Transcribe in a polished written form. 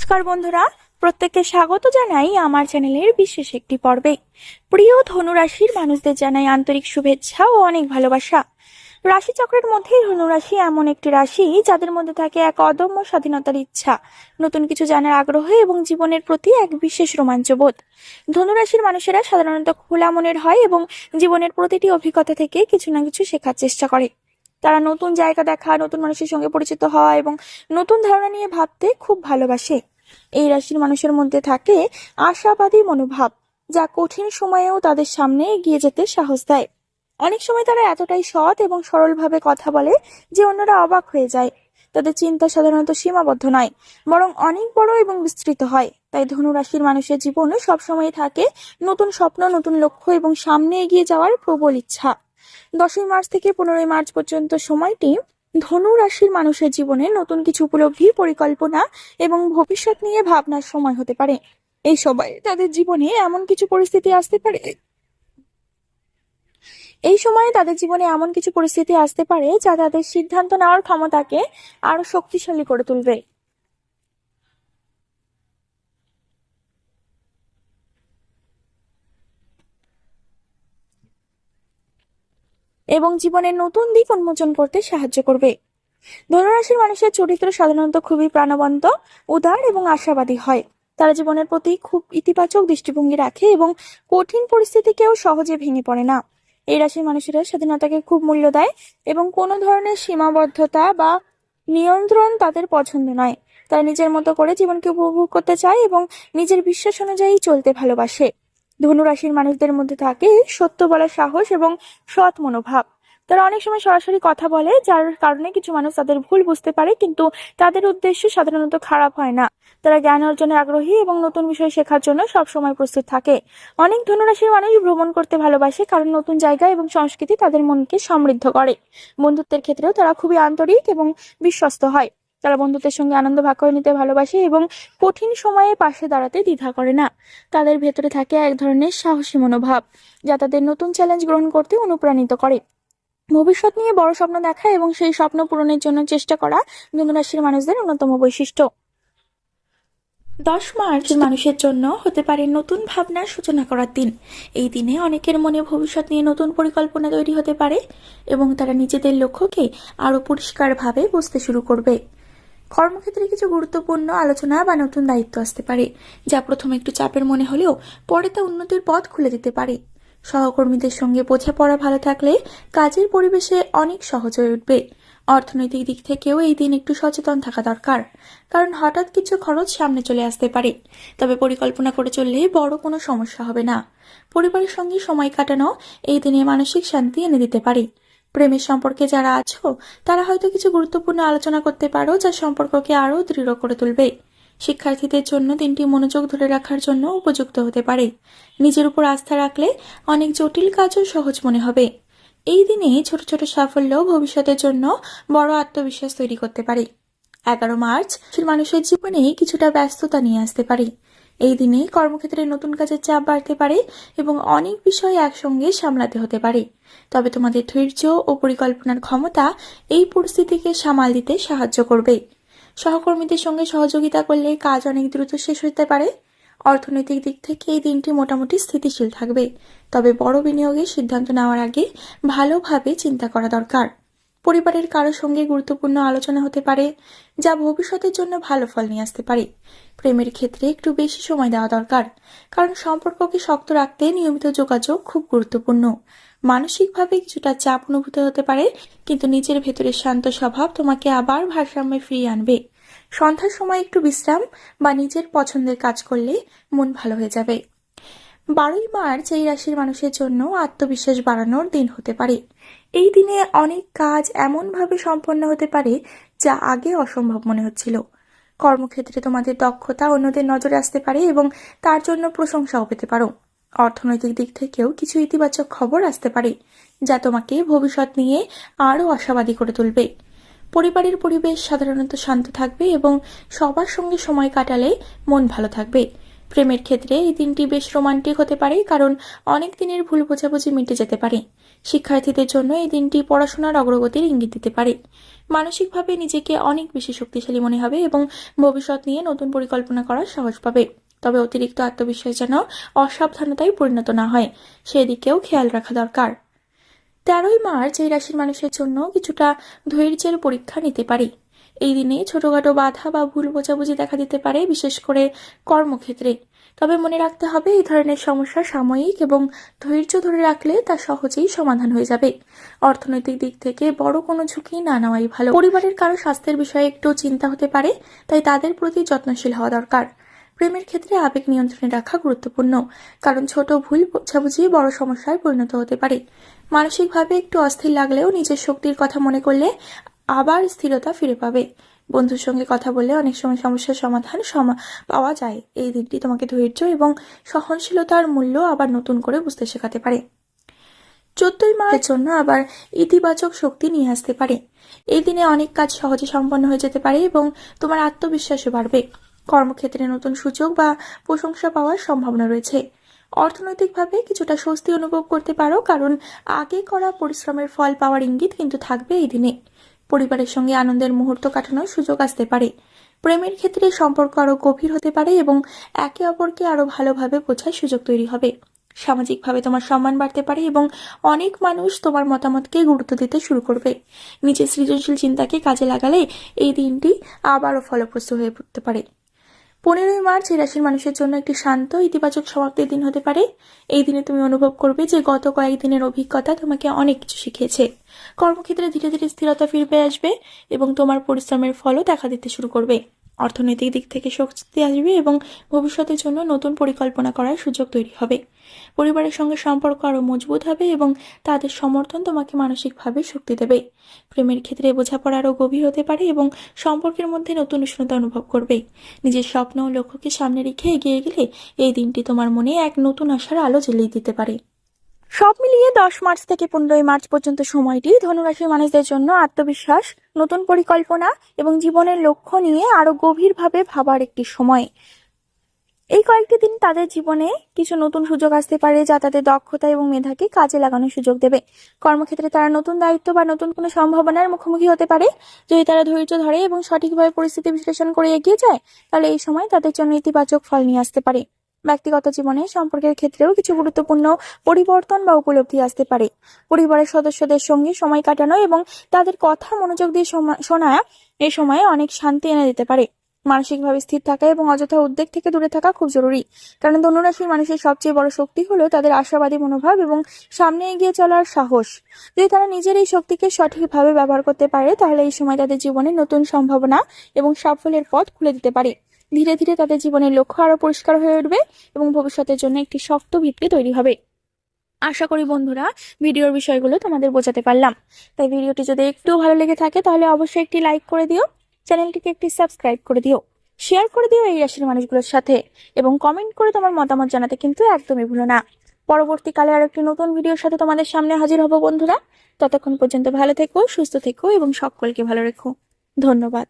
নমস্কার বন্ধুরা, প্রত্যেককে স্বাগত জানাই আমার চ্যানেলের বিশেষ একটি পর্বে। প্রিয় ধনুরাশির মানুষদের জানাই আন্তরিক শুভেচ্ছা ও অনেক ভালোবাসা। রাশিচক্রের মধ্যে ধনুরাশি এমন একটি রাশি যাদের মধ্যে থাকে এক অদম্য স্বাধীনতার ইচ্ছা, নতুন কিছু জানার আগ্রহ এবং জীবনের প্রতি এক বিশেষ রোমাঞ্চবোধ। ধনুরাশির মানুষেরা সাধারণত খোলা মনের হয় এবং জীবনের প্রতিটি অভিজ্ঞতা থেকে কিছু না কিছু শেখার চেষ্টা করে। তারা নতুন জায়গা দেখা, নতুন মানুষের সঙ্গে পরিচিত হওয়া এবং নতুন ধারণা নিয়ে ভাবতে খুব ভালোবাসে। এই রাশির মানুষের মধ্যে থাকে আশাবাদী মনোভাব, যা কঠিন সময়েও তাদের সামনে এগিয়ে যেতে সাহস দেয়। অনেক সময় তারা এতটাই সৎ এবং সরলভাবে কথা বলে যে অন্যরা অবাক হয়ে যায়। তাদের চিন্তা সাধারণত সীমাবদ্ধ নয়, বরং অনেক বড় এবং বিস্তৃত হয়। তাই ধনু রাশির মানুষের জীবনে সবসময় থাকে নতুন স্বপ্ন, নতুন লক্ষ্য এবং সামনে এগিয়ে যাওয়ার প্রবল ইচ্ছা। 10ই মার্চ থেকে 15ই মার্চ পর্যন্ত সময়টি ধনু রাশির মানুষের জীবনে নতুন কিছু উপলব্ধি, পরিকল্পনা এবং ভবিষ্যৎ নিয়ে ভাবনার সময় হতে পারে। এই সময় তাদের জীবনে এমন কিছু পরিস্থিতি আসতে পারে যা তাদের সিদ্ধান্ত নেওয়ার ক্ষমতাকে আরো শক্তিশালী করে তুলবে এবং জীবনের নতুন দিক উন্মোচন করতে সাহায্য করবে। ধনুরাশির মানুষের চরিত্র সাধারণত খুবই প্রাণবন্ত, উদার এবং আশাবাদী হয়। তারা জীবনের প্রতি খুব ইতিবাচক দৃষ্টিভঙ্গি রাখে এবং কঠিন পরিস্থিতিকেও সহজে ভেঙে পড়ে না। এই রাশির মানুষেরা স্বাধীনতাকে খুব মূল্য দেয় এবং কোনো ধরনের সীমাবদ্ধতা বা নিয়ন্ত্রণ তাদের পছন্দ নয়। তারা নিজের মতো করে জীবনকে উপভোগ করতে চায় এবং নিজের বিশ্বাস অনুযায়ী চলতে ভালোবাসে। ধনু রাশির মানুষদের মধ্যে থাকে সত্য বলার সাহস এবং সৎ মনোভাব। তারা অনেক সময় সরাসরি কথা বলে, যার কারণে কিছু মানুষ তাদের ভুল বুঝতে পারে, কিন্তু তাদের উদ্দেশ্য সাধারণত খারাপ হয় না। তারা জ্ঞান অর্জনে আগ্রহী এবং নতুন বিষয় শেখার জন্য সবসময় প্রস্তুত থাকে। অনেক ধনুরাশির মানুষ ভ্রমণ করতে ভালোবাসে, কারণ নতুন জায়গা এবং সংস্কৃতি তাদের মনকে সমৃদ্ধ করে। বন্ধুত্বের ক্ষেত্রেও তারা খুবই আন্তরিক এবং বিশ্বস্ত হয়। তারা বন্ধুত্বের সঙ্গে আনন্দ ভাগ করে নিতে ভালোবাসে এবং কঠিন সময়ে পাশে দাঁড়াতে দ্বিধা করে না। তাদের ভেতরে থাকে এক ধরনের সাহসী মনোভাব, যা তাদের নতুন চ্যালেঞ্জ গ্রহণ করতে অনুপ্রাণিত করে। ভবিষ্যৎ নিয়ে বড় স্বপ্ন দেখা এবং সেই স্বপ্ন পূরণের জন্য চেষ্টা করা ধনু রাশির মানুষদের অন্যতম বৈশিষ্ট্য। 10 মার্চ মানুষের জন্য হতে পারে নতুন ভাবনার সূচনা করার দিন। এই দিনে অনেকের মনে ভবিষ্যৎ নিয়ে নতুন পরিকল্পনা তৈরি হতে পারে এবং তারা নিজেদের লক্ষ্যকে আরো পরিষ্কারভাবে বুঝতে শুরু করবে। কর্মক্ষেত্রে কিছু গুরুত্বপূর্ণ আলোচনা বা নতুন দায়িত্ব আসতে পারে, যা প্রথমে একটু চাপের মনে হলেও পরে তা উন্নতির পথ খুলে দিতে পারে। সহকর্মীদের সঙ্গে বোঝাপড়া ভালো থাকলে কাজের পরিবেশে অনেক সহজ হয়ে উঠবে। অর্থনৈতিক দিক থেকেও এই দিন একটু সচেতন থাকা দরকার, কারণ হঠাৎ কিছু খরচ সামনে চলে আসতে পারে। তবে পরিকল্পনা করে চললে বড় কোনো সমস্যা হবে না। পরিবারের সঙ্গে সময় কাটানো এই দিনে মানসিক শান্তি এনে দিতে পারে। প্রেমের সম্পর্কে যারা আছো তারা হয়তো কিছু গুরুত্বপূর্ণ আলোচনা করতে পারো, যা সম্পর্ককে আরো দৃঢ় করে তুলবে। শিক্ষার্থীদের জন্য দিনটি মনোযোগ ধরে রাখার জন্য উপযুক্ত হতে পারে। নিজের উপর আস্থা রাখলে অনেক জটিল কাজও সহজ মনে হবে। এই দিনে ছোট ছোট সাফল্য ভবিষ্যতের জন্য বড় আত্মবিশ্বাস তৈরি করতে পারে। 11 মার্চ মানুষের জীবনে কিছুটা ব্যস্ততা নিয়ে আসতে পারে। এই দিনে কর্মক্ষেত্রে নতুন কাজের চাপ বাড়তে পারে এবং অনেক বিষয় একসঙ্গে সামলাতে হতে পারে। তবে তোমাদের ধৈর্য ও পরিকল্পনার ক্ষমতা এই পরিস্থিতিকে সামাল দিতে সাহায্য করবে। সহকর্মীদের সঙ্গে সহযোগিতা করলে কাজ অনেক দ্রুত শেষ হতে পারে। অর্থনৈতিক দিক থেকে এই দিনটি মোটামুটি স্থিতিশীল থাকবে, তবে বড় বিনিয়োগের সিদ্ধান্ত নেওয়ার আগে ভালোভাবে চিন্তা করা দরকার। পরিবারের কারোর সঙ্গে গুরুত্বপূর্ণ আলোচনা হতে পারে, যা ভবিষ্যতের জন্য ভালো ফল নিয়ে আসতে পারে। প্রেমের ক্ষেত্রে একটু বেশি সময় দেওয়া দরকার, কারণ সম্পর্ককে শক্ত রাখতে নিয়মিত যোগাযোগ খুব গুরুত্বপূর্ণ। মানসিকভাবে কিছুটা চাপ অনুভূত হতে পারে, কিন্তু নিজের ভেতরের শান্ত স্বভাব তোমাকে আবার ভারসাম্যে ফিরিয়ে আনবে। সন্ধ্যার সময় একটু বিশ্রাম বা নিজের পছন্দের কাজ করলে মন ভালো হয়ে যাবে। 12ই মার্চ এই রাশির মানুষের জন্য আত্মবিশ্বাস বাড়ানোর দিন হতে পারে। এই দিনে অনেক কাজ এমনভাবে সম্পন্ন হতে পারে যা আগে অসম্ভব মনে হচ্ছিল। কর্মক্ষেত্রে তোমাদের দক্ষতা অন্যদের নজরে আসতে পারে এবং তার জন্য প্রশংসাও পেতে পারো। অর্থনৈতিক দিক থেকেও কিছু ইতিবাচক খবর আসতে পারে, যা তোমাকে ভবিষ্যৎ নিয়ে আরো আশাবাদী করে তুলবে। পরিবারের পরিবেশ সাধারণত শান্ত থাকবে এবং সবার সঙ্গে সময় কাটালে মন ভালো থাকবে। প্রেমের ক্ষেত্রে এই দিনটি বেশ রোমান্টিক হতে পারে, কারণ অনেক দিনের ভুল বোঝাবুঝি মিটে যেতে পারে। শিক্ষার্থীদের জন্য এই দিনটি পড়াশোনার অগ্রগতির ইঙ্গিত দিতে পারে। মানসিকভাবে নিজেকে অনেক বেশি শক্তিশালী মনে হবে এবং ভবিষ্যৎ নিয়ে নতুন পরিকল্পনা করার সাহস পাবে। তবে অতিরিক্ত আত্মবিশ্বাস যেন অসাবধানতায় পরিণত না হয়, সেদিকেও খেয়াল রাখা দরকার। 13ই মার্চ এই রাশির মানুষের জন্য কিছুটা ধৈর্যের পরীক্ষা নিতে পারে। এই দিনে ছোটখাটো বাধা বা ভুল বোঝাবুঝি দেখা দিতে পারে, বিশেষ করে কর্মক্ষেত্রে। তবে মনে রাখতে হবে, এই ধরনের সমস্যা সাময়িক এবং ধৈর্য ধরে রাখলে তা সহজেই সমাধান হয়ে যাবে। অর্থনৈতিক দিক থেকে বড় কোনো ঝুঁকি না নেওয়াই ভালো। পরিবারের কারো স্বাস্থ্যের বিষয়ে একটু চিন্তা হতে পারে, তাই তাদের প্রতি যত্নশীল হওয়া দরকার। প্রেমের ক্ষেত্রে আবেগ নিয়ন্ত্রণে রাখা গুরুত্বপূর্ণ, কারণ ছোট ভুল বোঝাবুঝি বড় সমস্যায় পরিণত হতে পারে। মানসিকভাবে একটু অস্থির লাগলেও নিজের শক্তির কথা মনে করলে আবার স্থিরতা ফিরে পাবে। বন্ধুর সঙ্গে কথা বললে অনেক সময় সমস্যার সমাধান পাওয়া যায়। এই দিনটি তোমাকে ধৈর্য এবং সহনশীলতার মূল্য আবার নতুন করে বুঝতে শেখাতে পারে। 14ই মার্চের জন্য আবার ইতিবাচক শক্তি নিয়ে আসতে পারে। এই দিনে অনেক কাজ সহজে সম্পন্ন হয়ে যেতে পারে এবং তোমার আত্মবিশ্বাসও বাড়বে। কর্মক্ষেত্রে নতুন সুযোগ বা প্রশংসা পাওয়ার সম্ভাবনা রয়েছে। অর্থনৈতিকভাবে কিছুটা স্বস্তি অনুভব করতে পারো, কারণ আগে করা পরিশ্রমের ফল পাওয়ার ইঙ্গিত কিন্তু থাকবে এই দিনে। পরিবারের সঙ্গে আনন্দের মুহূর্ত কাটানোর সুযোগ আসতে পারে। প্রেমের ক্ষেত্রে সম্পর্ক আরো গভীর হতে পারে এবং একে অপরকে আরো ভালোভাবে বোঝার সুযোগ তৈরি হবে। সামাজিকভাবে তোমার সম্মান বাড়তে পারে এবং অনেক মানুষ তোমার মতামতকে গুরুত্ব দিতে শুরু করবে। নিজের সৃজনশীল চিন্তাকে কাজে লাগালে এই দিনটি আবারও ফলপ্রসূ হয়ে উঠতে পারে। 15ই মার্চ এই রাশির মানুষের জন্য একটি শান্ত ইতিবাচক সমাপ্তির দিন হতে পারে। এই দিনে তুমি অনুভব করবে যে গত কয়েকদিনের অভিজ্ঞতা তোমাকে অনেক কিছু শিখিয়েছে। কর্মক্ষেত্রে ধীরে ধীরে স্থিরতা ফিরবে আসবে এবং তোমার পরিশ্রমের ফলও দেখা দিতে শুরু করবে। অর্থনৈতিক দিক থেকে শক্তি আসবে এবং ভবিষ্যতের জন্য নতুন পরিকল্পনা করার সুযোগ তৈরি হবে। পরিবারের সঙ্গে সম্পর্ক আরো মজবুত হবে এবং তাদের সমর্থন তোমাকে মানসিকভাবে শক্তি দেবে। প্রেমের ক্ষেত্রে বোঝাপড়া আরো গভীর হতে পারে এবং সম্পর্কের মধ্যে নতুন উষ্ণতা অনুভব করবে। নিজের স্বপ্ন ও লক্ষ্যকে সামনে রেখে এগিয়ে গেলে এই দিনটি তোমার মনে এক নতুন আশার আলো জ্বালিয়ে দিতে পারে। সব মিলিয়ে 10 মার্চ থেকে 15ই মার্চ পর্যন্ত সময়টি ধনুরাশির মানুষদের জন্য আত্মবিশ্বাস, নতুন পরিকল্পনা এবং জীবনের লক্ষ্য নিয়ে আরো গভীরভাবে ভাবার একটি সময়। এই কয়েকটি দিন তাদের জীবনে কিছু নতুন সুযোগ আসতে পারে, যা তাদের দক্ষতা এবং মেধাকে কাজে লাগানোর সুযোগ দেবে। কর্মক্ষেত্রে তারা নতুন দায়িত্ব বা নতুন কোনো সম্ভাবনার মুখোমুখি হতে পারে। যদি তারা ধৈর্য ধরে এবং সঠিকভাবে পরিস্থিতি বিশ্লেষণ করে এগিয়ে যায়, তাহলে এই সময় তাদের জন্য ইতিবাচক ফল নিয়ে আসতে পারে। ব্যক্তিগত জীবনে সম্পর্কের ক্ষেত্রেও কিছু গুরুত্বপূর্ণ পরিবর্তন বা উপলব্ধি আসতে পারে। পরিবারের সদস্যদের সঙ্গে সময় কাটানো এবং তাদের কথা মনোযোগ দিয়ে শোনা এই সময়ে অনেক শান্তি এনে দিতে পারে। মানসিকভাবে স্থির থাকা এবং অযথা উদ্বেগ থেকে দূরে থাকা খুব জরুরি, কারণ ধনুরাশির মানুষের সবচেয়ে বড় শক্তি হলো তাদের আশাবাদী মনোভাব এবং সামনে এগিয়ে চলার সাহস। যদি তারা নিজের এই শক্তিকে সঠিকভাবে ব্যবহার করতে পারে, তাহলে এই সময় তাদের জীবনে নতুন সম্ভাবনা এবং সাফল্যের পথ খুলে দিতে পারে। ধীরে ধীরে তাদের জীবনের লক্ষ্য আরো পরিষ্কার হয়ে উঠবে এবং ভবিষ্যতের জন্য একটি শক্ত ভিত্তি তৈরি হবে। আশা করি বন্ধুরা, ভিডিওর বিষয়গুলো তোমাদের বোঝাতে পারলাম। তাই ভিডিওটি যদি একটু ভালো লেগে থাকে তাহলে অবশ্যই একটি লাইক করে দিও, চ্যানেলটিকে একটি সাবস্ক্রাইব করে দিও, শেয়ার করে দিও এই রাশির মানুষগুলোর সাথে এবং কমেন্ট করে তোমার মতামত জানাতে কিন্তু একদমই ভুলো না। পরবর্তীকালে আর একটি নতুন ভিডিওর সাথে তোমাদের সামনে হাজির হব বন্ধুরা। ততক্ষণ পর্যন্ত ভালো থেকো, সুস্থ থেকো এবং সকলকে ভালো রেখো। ধন্যবাদ।